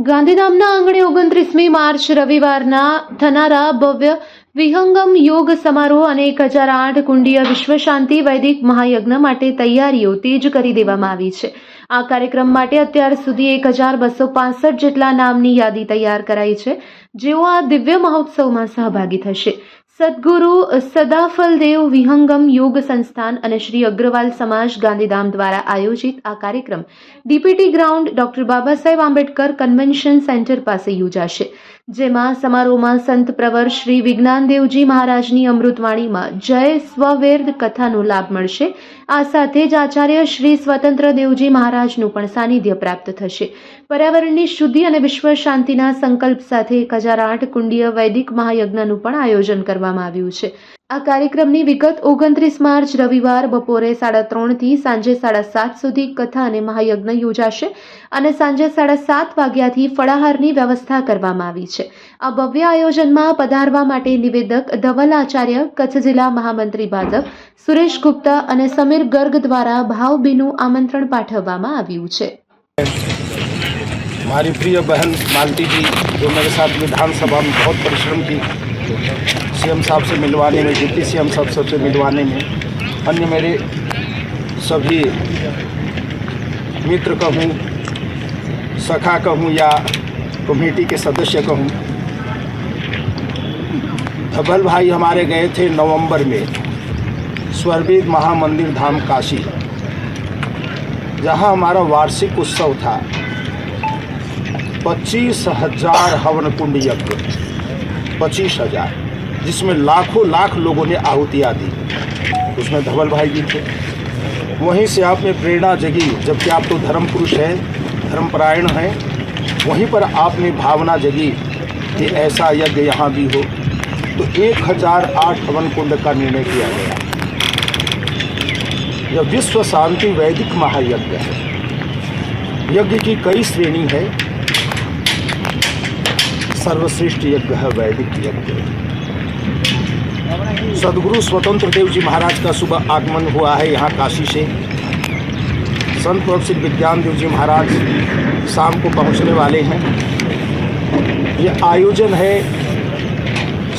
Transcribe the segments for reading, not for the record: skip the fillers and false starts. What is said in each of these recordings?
ગાંધીધામના આંગણે 29મી માર્ચ રવિવારના થનારા ભવ્ય વિહંગમ યોગ સમારોહ અને 1008 કુંડીય વિશ્વ શાંતિ વૈદિક મહાયજ્ઞ માટે તૈયારીઓ તેજ કરી દેવામાં આવી છે। આ કાર્યક્રમ માટે અત્યાર સુધી 1265 જેટલા નામની યાદી તૈયાર કરાઈ છે, જેઓ આ દિવ્ય મહોત્સવમાં સહભાગી થશે। સદગુરુ સદાફલદેવ વિહંગમ યોગ સંસ્થાન અને શ્રી અગ્રવાલ સમાજ ગાંધીધામ દ્વારા આયોજિત આ કાર્યક્રમ DPT ground doctor Baba Saheb Ambedkar convention centre પાસે યોજાશે, જેમાં સમારોહમાં સંત પ્રવર શ્રી વિજ્ઞાનદેવજી મહારાજની અમૃતવાણીમાં જય સ્વવેદ કથાનો લાભ મળશે। આ સાથે જ આચાર્ય શ્રી સ્વતંત્ર દેવજી મહારાજનું પણ સાનિધ્ય પ્રાપ્ત થશે। પર્યાવરણની શુદ્ધિ અને વિશ્વ શાંતિના સંકલ્પ સાથે 1008 કુંડીય વૈદિક મહાયજ્ઞનું પણ આયોજન કરવામાં આવ્યું છે। આ કાર્યક્રમની વિગત 29 માર્ચ રવિવાર બપોરે 3:30 થી સાંજે 7:30 સુધી કથા અને મહાયજ્ઞ યોજાશે અને સાંજે 7:30 વાગ્યાથી ફળાહારની વ્યવસ્થા કરવામાં આવી છે। આ ભવ્ય આયોજનમાં પધારવા માટે નિવેદક ધવલ આચાર્ય, કચ્છ જિલ્લા મહામંત્રી ભાજપ સુરેશ ગુપ્તા અને સમીર ગર્ગ દ્વારા ભાવભીનું આમંત્રણ પાઠવવામાં આવ્યું છે। हमारी प्रिय बहन मालती जी, जो मेरे साथ विधानसभा में बहुत परिश्रम की सीएम साहब से मिलवाने में, डिप्टी सीएम साहब सबसे मिलवाने में, अन्य मेरे सभी मित्र कहूँ, सखा कहूँ या कमेटी के सदस्य कहूँ, धवल भाई हमारे गए थे नवंबर में स्वर्वेद महामंदिर धाम काशी, जहाँ हमारा वार्षिक उत्सव था। 25,000 हवन कुंड यज्ञ, 25,000, जिसमें लाखों लाख लोगों ने आहुतियाँ दी, उसमें धवल भाई भी थे। वहीं से आप में प्रेरणा जगी, जबकि आप तो धर्म पुरुष हैं, धर्मपरायण हैं, वहीं पर आपने भावना जगी कि ऐसा यज्ञ यहाँ भी हो, तो 1008 हवन कुंड का निर्णय किया गया। यह विश्व शांति वैदिक महायज्ञ है। यज्ञ की कई श्रेणी है, सर्वश्रेष्ठ यज्ञ है वैदिक यज्ञ। सदगुरु स्वतंत्र देव जी महाराज का शुभ आगमन हुआ है यहाँ काशी से। संत प्रभु श्री विज्ञान देव जी महाराज शाम को पहुँचने वाले हैं। ये आयोजन है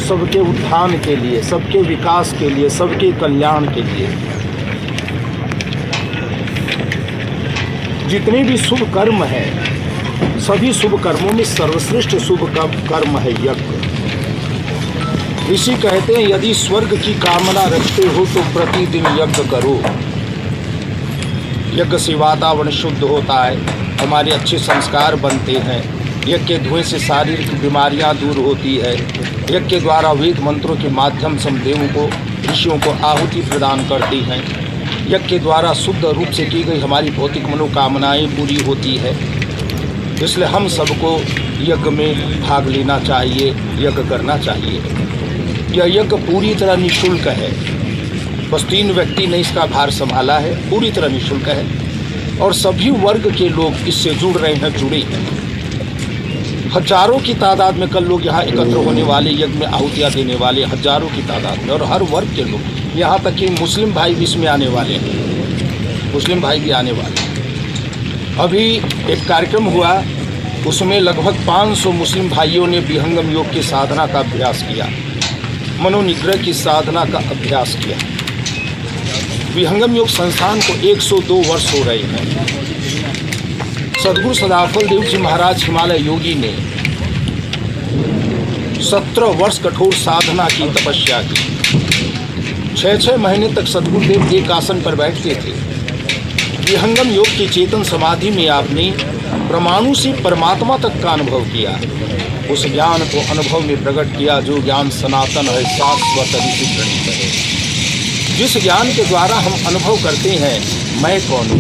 सबके उत्थान के लिए, सबके विकास के लिए, सबके कल्याण के लिए। जितने भी शुभ कर्म है, सभी शुभ कर्मों में सर्वश्रेष्ठ शुभ कर्म है यज्ञ। ऋषि कहते हैं, यदि स्वर्ग की कामना रखते हो तो प्रतिदिन यज्ञ करो। यज्ञ से वातावरण शुद्ध होता है, हमारे अच्छे संस्कार बनते हैं। यज्ञ के धुएं से शारीरिक बीमारियां दूर होती है। यज्ञ के द्वारा वेद मंत्रों के माध्यम से हम देवों को, ऋषियों को आहुति प्रदान करती हैं। यज्ञ के द्वारा शुद्ध रूप से की गई हमारी भौतिक मनोकामनाएं पूरी होती है। इसलिए हम सबको यज्ञ में भाग लेना चाहिए, यज्ञ करना चाहिए। यह यज्ञ पूरी तरह निःशुल्क है, बस 3 व्यक्ति ने इसका भार संभाला है। पूरी तरह निःशुल्क है और सभी वर्ग के लोग इससे जुड़ रहे हैं, जुड़े हैं। हजारों की तादाद में कल लोग यहाँ एकत्र होने वाले, यज्ञ में आहुतियाँ देने वाले हजारों की तादाद में, और हर वर्ग के लोग, यहाँ तक कि मुस्लिम भाई भी इसमें आने वाले हैं, मुस्लिम भाई भी आने वाले हैं। अभी एक कार्यक्रम हुआ, उसमें लगभग 500 मुस्लिम भाइयों ने विहंगम योग की साधना का अभ्यास किया, मनोनिग्रह की साधना का अभ्यास किया। विहंगम योग संस्थान को 102 वर्ष हो रहे हैं। सदगुरु सदाफल देव जी महाराज हिमालय योगी ने 17 वर्ष कठोर साधना की, तपस्या की। 6-6 महीने तक सदगुरुदेव एक आसन पर बैठते थे। विहंगम योग की चेतन समाधि में आपने परमाणु से परमात्मा तक का अनुभव किया। उस ज्ञान को अनुभव में प्रकट किया, जो ज्ञान सनातन है, शाश्वत प्रणीत है। जिस ज्ञान के द्वारा हम अनुभव करते हैं मैं कौन हूँ।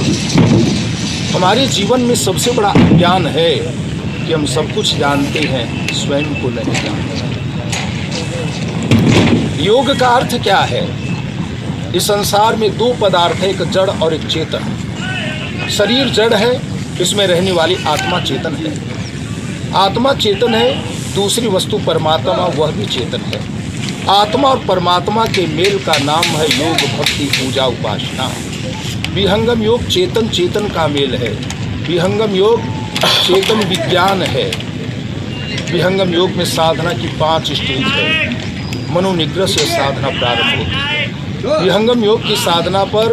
हमारे जीवन में सबसे बड़ा ज्ञान है कि हम सब कुछ जानते हैं, स्वयं को नहीं जानते। योग का अर्थ क्या है? इस संसार में 2 पदार्थ है, एक जड़ और एक चेतन। शरीर जड़ है, इसमें रहने वाली आत्मा चेतन है। आत्मा चेतन है, दूसरी वस्तु परमात्मा, वह भी चेतन है। आत्मा और परमात्मा के मेल का नाम है योग, भक्ति, पूजा, उपासना। विहंगम योग चेतन चेतन का मेल है। विहंगम योग चेतन विज्ञान है। विहंगम योग में साधना की 5 स्टेज है। मनोनिग्रह से साधना प्रारंभ होती है। विहंगम योग की साधना पर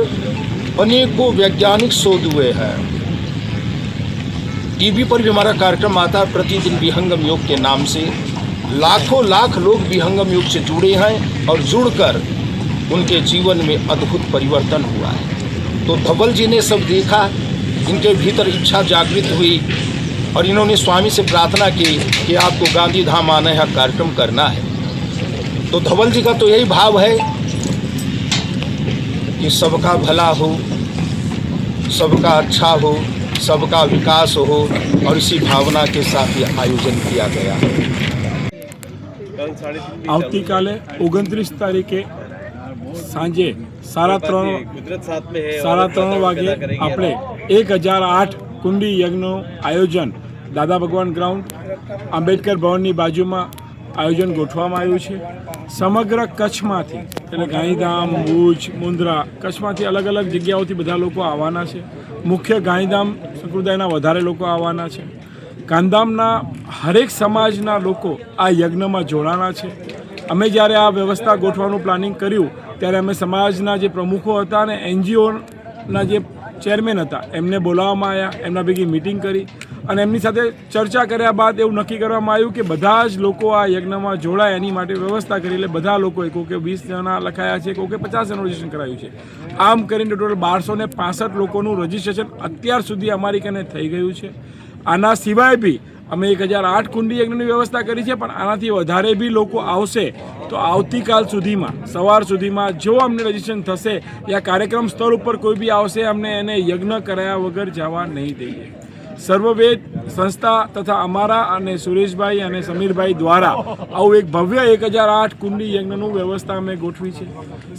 अनेकों वैज्ञानिक शोध हुए हैं। टीवी पर भी हमारा कार्यक्रम आता है प्रतिदिन विहंगम योग के नाम से। लाखों लाख लोग विहंगम योग से जुड़े हैं और जुड़कर उनके जीवन में अद्भुत परिवर्तन हुआ है। तो धवल जी ने सब देखा, इनके भीतर इच्छा जागृत हुई और इन्होंने स्वामी से प्रार्थना की कि आपको गांधी धाम आना है, कार्यक्रम करना है। तो धवल जी का तो यही भाव है कि सबका भला हो, सबका अच्छा हो, सबका विकास हो, और इसी भावना के साथ ये आयोजन किया गया है। આવતીકાલે 29 તારીખે સાંજે 3:30 વાગે આપણે 1008 કુંડી યજ્ઞનું આયોજન દાદા ભગવાન ગ્રાઉન્ડ આંબેડકર ભવનની બાજુમાં આયોજન ગોઠવવામાં આવ્યું છે। સમગ્ર કચ્છમાંથી એટલે ગાંધીધામ, ભુજ, મુન્દ્રા, કચ્છમાંથી અલગ અલગ જગ્યાઓથી બધા લોકો આવવાના છે। મુખ્ય ગાંધીધામ સંપ્રદાયના વધારે લોકો આવવાના છે। ગાંધીધામના હરેક સમાજના લોકો આ યજ્ઞમાં જોડાના છે। અમે જ્યારે આ વ્યવસ્થા ગોઠવવાનું પ્લાનિંગ કર્યું ત્યારે અમે સમાજના જે પ્રમુખો હતા અને એનજીઓના જે ચેરમેન હતા એમને બોલાવવામાં આવ્યા, એમના ભેગી મિટિંગ કરી અને એમની સાથે ચર્ચા કર્યા બાદ એવું નક્કી કરવામાં આવ્યું કે બધા જ લોકો આ યજ્ઞમાં જોડાય એની માટે વ્યવસ્થા કરી। એટલે બધા લોકોએ કોઈ કે 20 જણા લખાયા છે, કોઈ કે 50 જણનું રજીસ્ટ્રેશન કરાયું છે। આમ કરીને ટોટલ 1265 લોકોનું રજીસ્ટ્રેશન અત્યાર સુધી અમારી કને થઈ ગયું છે। આના સિવાય બી અમે 1008 કુંડી યજ્ઞની વ્યવસ્થા કરી છે, પણ આનાથી વધારે બી લોકો આવશે તો આવતીકાલ સુધીમાં સવાર સુધીમાં જો અમને રજીસ્ટ્રેશન થશે યા કાર્યક્રમ સ્થળ ઉપર કોઈ બી આવશે અમને એને યજ્ઞ કરાયા વગર જવા નહીં દઈએ। સર્વવેદ સંસ્થા તથા અમારા અને સુરેશભાઈ અને સમીરભાઈ દ્વારા આવું એક ભવ્ય 1008 કુંડી યજ્ઞનું વ્યવસ્થા અમે ગોઠવી છે।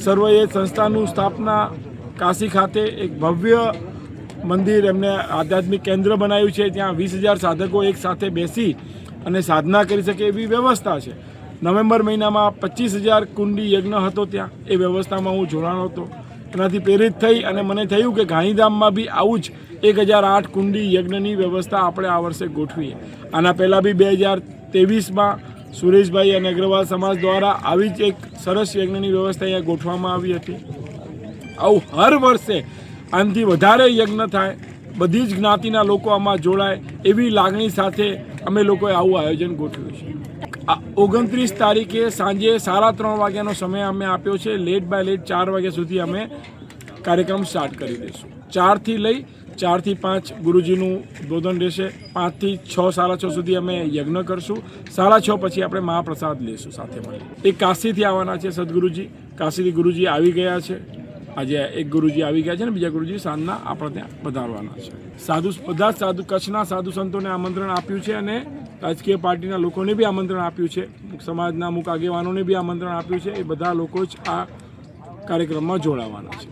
સર્વવેદ સંસ્થાનું સ્થાપના કાશી ખાતે એક ભવ્ય મંદિર એમને આધ્યાત્મિક કેન્દ્ર બનાવ્યું છે। ત્યાં 20,000 સાધકો એક સાથે બેસી અને સાધના કરી શકે એવી વ્યવસ્થા છે। નવેમ્બર મહિનામાં 25,000 કુંડી યજ્ઞ હતો ત્યાં, એ વ્યવસ્થામાં હું જોડાણો હતો। એનાથી પ્રેરિત થઈ અને મને થયું કે ગાંધીધામમાં બી આવું જ 1008 કુંડી યજ્ઞની વ્યવસ્થા આપણે આ વર્ષે ગોઠવીએ। આના પહેલાં બી 2023માં સુરેશભાઈ અને અગ્રવાલ સમાજ દ્વારા આવી જ એક સરસ યજ્ઞની વ્યવસ્થા અહીંયા ગોઠવવામાં આવી હતી। આવું હર વર્ષે આનાથી વધારે યજ્ઞ થાય, બધી જ જ્ઞાતિના લોકો આમાં જોડાય એવી લાગણી સાથે અમે લોકોએ આવું આયોજન ગોઠવ્યું છે। 29 તારીખે સાંજે 3:30 વાગ્યાનો સમય અમે આપ્યો છે। લેટ બાય લેટ 4 વાગ્યા સુધી અમે કાર્યક્રમ સ્ટાર્ટ કરી દઈશું। 4 થી લઈ 4 થી 5 ગુરુજીનું ઉદ્બોધન રહેશે। 5 થી 6, 6:30 સુધી અમે યજ્ઞ કરશું। 6:30 પછી આપણે મહાપ્રસાદ લઈશું સાથે મળી। એક કાશીથી આવવાના છે સદગુરુજી, કાશીથી ગુરુજી આવી ગયા છે। આજે એક ગુરુજી આવી ગયા છે ને બીજા ગુરુજી સાંજના આપણે ત્યાં પધારવાના છે। બધા જ સાધુ કચ્છના સાધુ સંતોને આમંત્રણ આપ્યું છે અને રાજકીય પાર્ટીના લોકોને બી આમંત્રણ આપ્યું છે, સમાજના અમુક આગેવાનોને બી આમંત્રણ આપ્યું છે। એ બધા લોકો જ આ કાર્યક્રમમાં જોડાવાના છે।